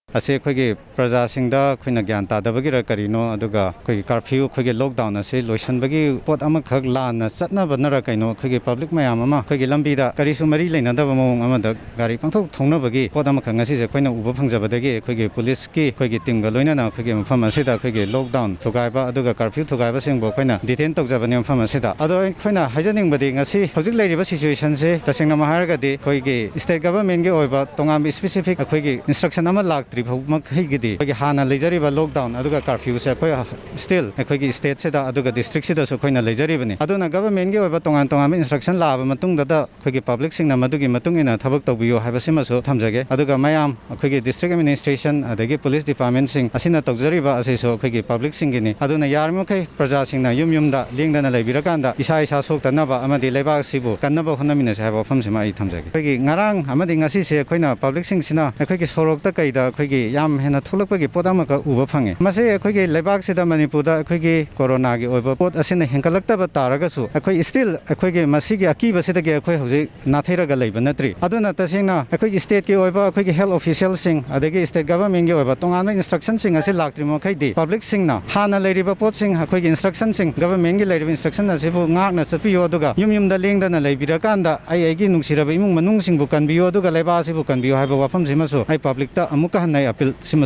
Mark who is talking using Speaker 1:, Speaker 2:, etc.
Speaker 1: असे अखोई प्रजा सिंगदा अखोइना ज्ञान तादबगिरा करिनो अदुगा अखोई कर्फ्यू अखोई लॉकडाउन असे लोइसनबगी पोत अमखक लाना चटनबनरा कइनो अखोई पब्लिक मयाम अमा अखोई लंबीदा करिसु मरी लेनदब मौंग अमदा गाड़ी पंथोक थौनबगी पोत अमखक ngasi je अखोइना उब फंगजबदगी अखोई पुलिस की अखोई टीम ग लोइना अखोई मफम असिदा अखोई लॉकडाउन थुगाइबा अदुगा कर्फ्यू थुगाइबा सिंगबो अखोइना डिटेन तौजबनी मफम असिदा अदो अखोइना हाइजनिंगबदी ngasi हौजिक लेरिबा सिचुएशन से तसेंगना महारगदी अखोई स्टेट गवर्नमेंट गे ओइबा तोंगाम स्पेसिफिक अखोई इंस्ट्रक्शन अमा लाक्ट्रि भौमखैगिदी अखोई हाना लेजरिबा लॉकडाउन अदुगा कर्फ्यू से अखोई स्टिल अखोई स्टेट से अदुगा डिस्ट्रिक्ट से अखोइना लेजरिबनी अदुना गवर्नमेंट गे ओइबा तोंगान तोंगाम इंस्ट्रक्शन लाबा मतुंगदा अखोई पब्लिक सिंगना मदुगी मतुंगिना थबक तौबियो हाइबसिमसु थमजगे अदुगा मयाम अखोई डिस्ट्रिक्ट एडमिनिस्ट्रेशन अदगी पुलिस डिपार्टमेंट सिंग असिना तौजरिबा असिसो अखोई पब्लिक सिंगिनी अदुना यारमखै प्रजा सिंगना युमयुमदा लेंगदना लेबिरकांदा इसा इसा सोक्तनबा अमदि लेबाक सिबु कन्नबा होनमिनसे हाइबा फमसिमा आई थमजगे अखोई ngarang amadi ngasi se अखोइना पब्लिक सिंगसिना अखोई सोरokta kaida अखोई याम हेना थोलकपगी पोदामक उबा फंगे मसे अखोई लेबाक सिदा मणिपुरदा अखोई कोरोना गी ओइबा पोत असिना हेंकलक्तबा तारगसु अखोई स्टिल अखोई मसिगी अकीबा सिदगी अखोई हौजे नाथैरगा लेबा नत्रि अदुना तसिंगना अखोई स्टेट की ओइबा अखोई हेल्थ ऑफिशियल सिंग अदगी स्टेट गवर्नमेंट गी ओइबा तोंगाना इंस्ट्रक्शन सिंग असे लाक्त्रिमो खैदि पब्लिक सिंगना हाना लेरिबा पोत सिंग अखोई इंस्ट्रक्शन सिंग गवर्नमेंट गी लेरिबा इंस्ट्रक्शन असिबु ngakna चपियो अदुगा युमयुमदा लेंगदना लेबिरकांदा आई नुंगसिरबा इमुंग मनुंग सिंगबु कनबियो अदुगा लेबा सिबु कनबियो हाइबा वाफम सिमसु आई पब्लिक ता अमुका हन्नाय अपील सिम